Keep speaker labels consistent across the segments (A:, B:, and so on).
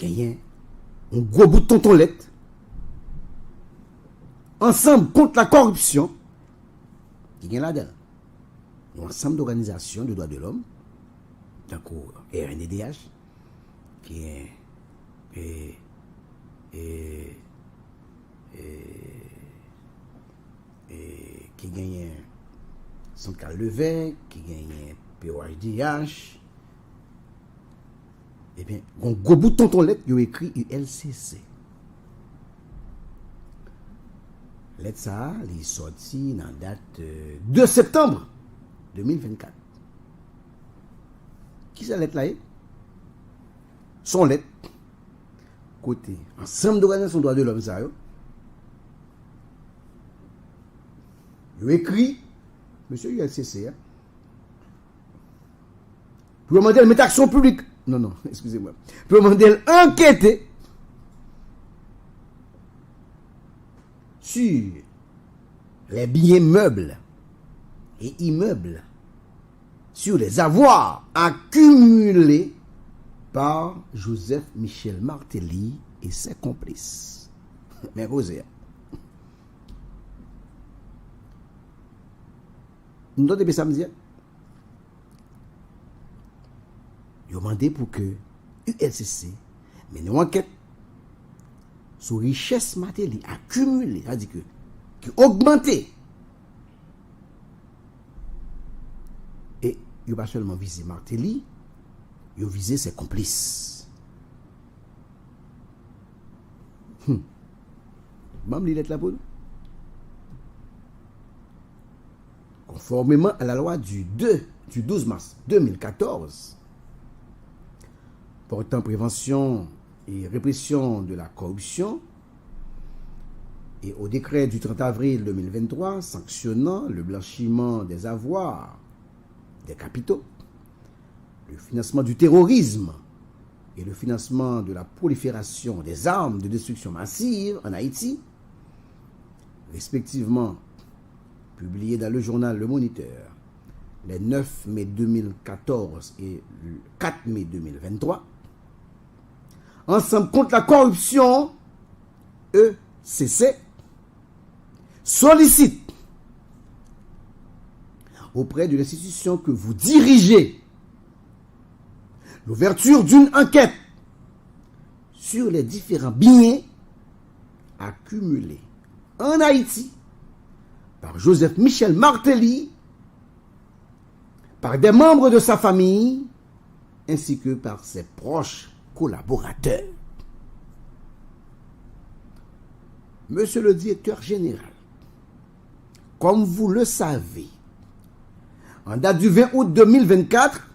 A: gagné un gros bout de tontonlette. Ensemble contre la corruption. Qui gagne là-dedans. Un ensemble d'organisations de droits de l'homme. Donc, RNDDH. Qui gagne Central Levé, qui gagne POHDH. Eh bien, un gros bout de tontonlette, il y a écrit ULCC. Lettre ça, il est sorti dans la date 2 septembre 2024. Qui ça lettre là? Son lettre, côté ensemble d'organisations de droits de l'homme, ça il a écrit, monsieur ULCC, pour demander de mettre action publique. Non, excusez-moi. Pour demander d'enquêter sur les biens meubles et immeubles, sur les avoirs accumulés par Joseph Michel Martelly et ses complices. Mais Rosé, nous devons depuis samedi, ils ont demandé pour que ULCC mène une enquête sur richesse Martelly accumulée, c'est-à-dire qui augmentée. Et il n'a pas seulement visé Martelly, il a visé ses complices. Même les lettres là pour nous. Conformément à la loi du 12 mars 2014 portant prévention et répression de la corruption et au décret du 30 avril 2023 sanctionnant le blanchiment des avoirs, des capitaux, le financement du terrorisme et le financement de la prolifération des armes de destruction massive en Haïti, respectivement publié dans le journal Le Moniteur les 9 mai 2014 et le 4 mai 2023, Ensemble contre la corruption, ECC, sollicite auprès de l'institution que vous dirigez l'ouverture d'une enquête sur les différents biens accumulés en Haïti par Joseph Michel Martelly, par des membres de sa famille, ainsi que par ses proches collaborateurs. Monsieur le directeur général, comme vous le savez, en date du 20 août 2024,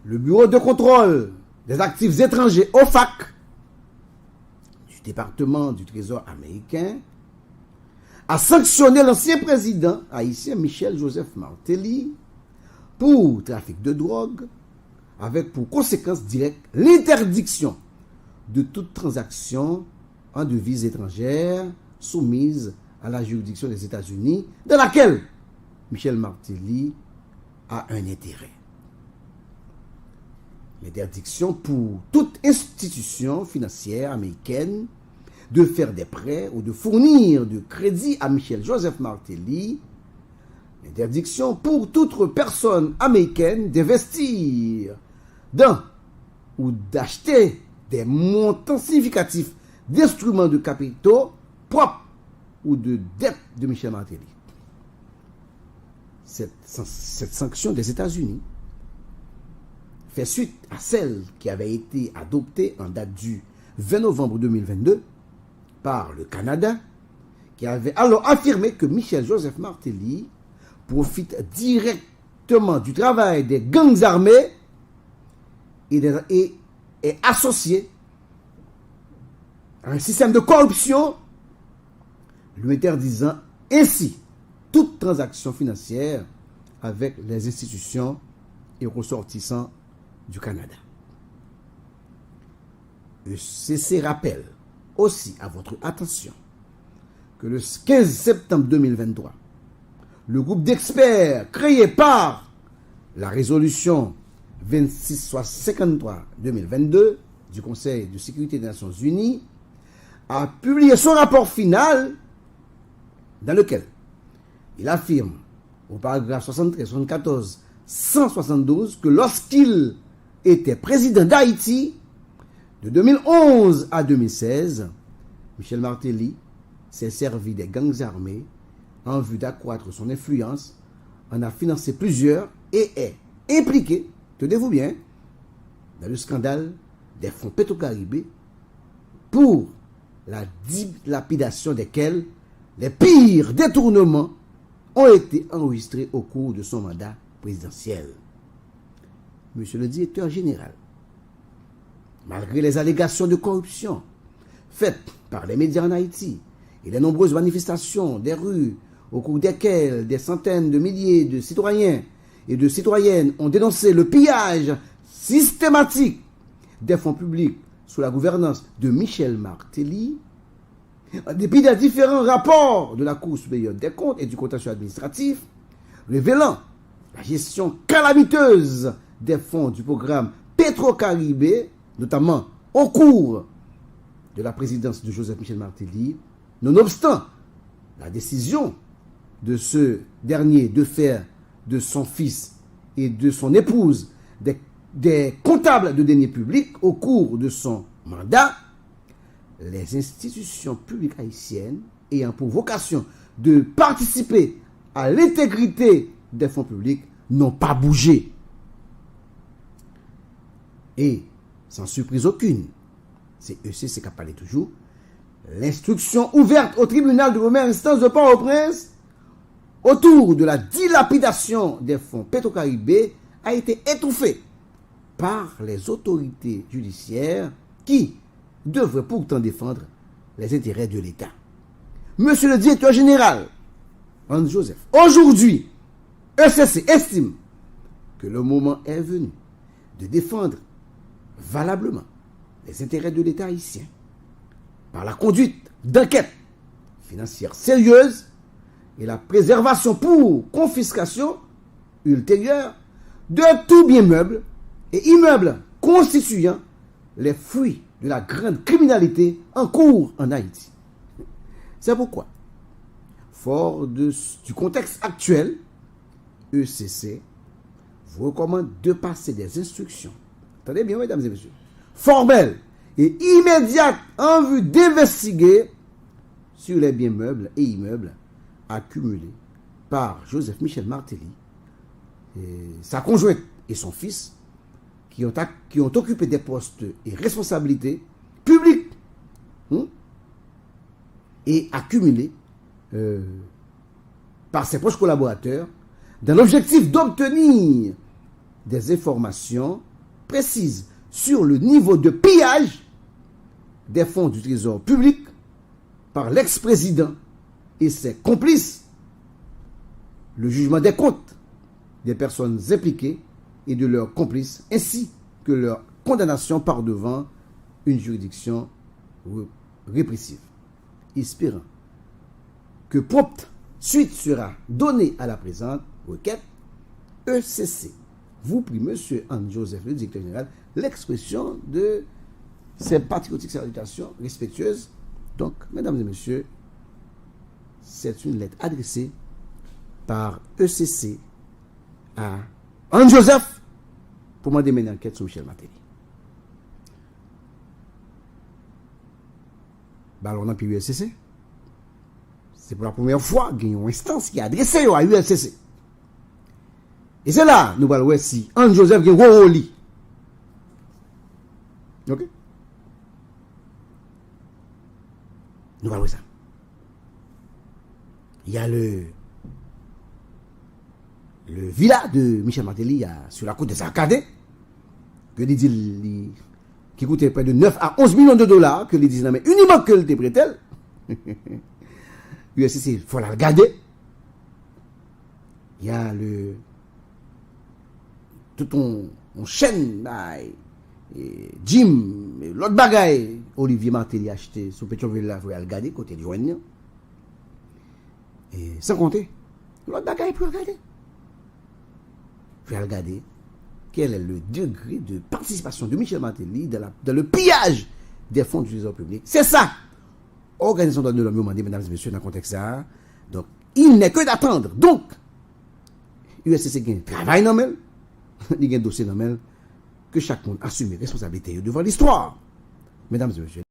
A: le Bureau de contrôle des actifs étrangers OFAC du département du Trésor américain a sanctionné l'ancien président haïtien Michel Joseph Martelly pour trafic de drogue, avec pour conséquence directe l'interdiction de toute transaction en devises étrangères soumise à la juridiction des États-Unis, dans laquelle Michel Martelly a un intérêt. L'interdiction pour toute institution financière américaine de faire des prêts ou de fournir de crédit à Michel Joseph Martelly. L'interdiction pour toute personne américaine d'investir dans ou d'acheter des montants significatifs d'instruments de capitaux propres ou de dettes de Michel Martelly. Cette sanction des États-Unis fait suite à celle qui avait été adoptée en date du 20 novembre 2022 par le Canada, qui avait alors affirmé que Michel Joseph Martelly profite directement du travail des gangs armés et est associé à un système de corruption, lui interdisant ainsi toute transaction financière avec les institutions et ressortissants du Canada. ECC rappelle aussi à votre attention que le 15 septembre 2023, le groupe d'experts créé par la résolution 2653-2022 du Conseil de sécurité des Nations Unies a publié son rapport final dans lequel il affirme au paragraphe 73, 74, 172 que lorsqu'il était président d'Haïti de 2011 à 2016, Michel Martelly s'est servi des gangs armés en vue d'accroître son influence, en a financé plusieurs et est impliqué, tenez-vous bien, dans le scandale des fonds pétro-caribés pour la dilapidation desquels les pires détournements ont été enregistrés au cours de son mandat présidentiel. Monsieur le directeur général, malgré les allégations de corruption faites par les médias en Haïti et les nombreuses manifestations des rues au cours desquelles des centaines de milliers de citoyens et de citoyennes ont dénoncé le pillage systématique des fonds publics sous la gouvernance de Michel Martelly, en dépit des différents rapports de la Cour supérieure des comptes et du contentieux administratif, révélant la gestion calamiteuse des fonds du programme pétro-caribé, notamment au cours de la présidence de Joseph Michel Martelly, nonobstant la décision de ce dernier de faire de son fils et de son épouse des comptables de deniers publics au cours de son mandat, les institutions publiques haïtiennes ayant pour vocation de participer à l'intégrité des fonds publics n'ont pas bougé. Et, sans surprise aucune, c'est ECC qui a parlé toujours, l'instruction ouverte au tribunal de première instance de Port-au-Prince autour de la dilapidation des fonds pétro-caribés a été étouffée par les autorités judiciaires qui devraient pourtant défendre les intérêts de l'État. Monsieur le directeur général, André Joseph, aujourd'hui, ECC estime que le moment est venu de défendre valablement les intérêts de l'État haïtien par la conduite d'enquêtes financières sérieuses et la préservation pour confiscation ultérieure de tout bien meuble et immeuble constituant les fruits de la grande criminalité en cours en Haïti. C'est pourquoi, fort du contexte actuel, ECC vous recommande de passer des instructions, attendez bien mesdames et messieurs, formelles et immédiates en vue d'investiguer sur les biens meubles et immeubles accumulés par Joseph Michel Martelly, sa conjointe et son fils, qui ont occupé des postes et responsabilités publiques et accumulés par ses proches collaborateurs dans l'objectif d'obtenir des informations précises sur le niveau de pillage des fonds du trésor public par l'ex-président et ses complices, le jugement des comptes des personnes impliquées et de leurs complices, ainsi que leur condamnation par devant une juridiction répressive. Espérant que prompte suite sera donnée à la présente requête, ECC vous prie, monsieur Anne-Joseph, le directeur général, l'expression de ces patriotiques salutations respectueuses. Donc, mesdames et messieurs, c'est une lettre adressée par ECC à Anne-Joseph pour demander une enquête sur Michel Martelly. Ballon dans ULCC. C'est pour la première fois qu'il y a une instance qui a adressé à ULCC. Et c'est là, nous allons voir si Anne-Joseph qui est gros lit. Ok? Nous allons voir ça. Il y a le villa de Michel Martelly sur la côte des Arcades, que dit qui coûtait près de 9 à 11 millions de dollars, que les disent mais uniquement que le prêté. ULCC, il faut la regarder. Il y a tout on chaîne, Jim, l'autre bagaille, Olivier Martelly a acheté sur Pétionville là, il faut la regarder, côté de Joigne. Et sans compter, l'autre bagaille pour regarder. Il faut la regarder. quel est le degré de participation de Michel Martelly dans le pillage des fonds du trésor public. C'est ça. Organisation de l'homme demandé, mesdames et messieurs, dans le contexte ça. Donc, il n'est que d'attendre. Donc, ULCC a un travail normal, il y a un dossier normal, que chaque monde assume responsabilité devant l'histoire. Mesdames et messieurs.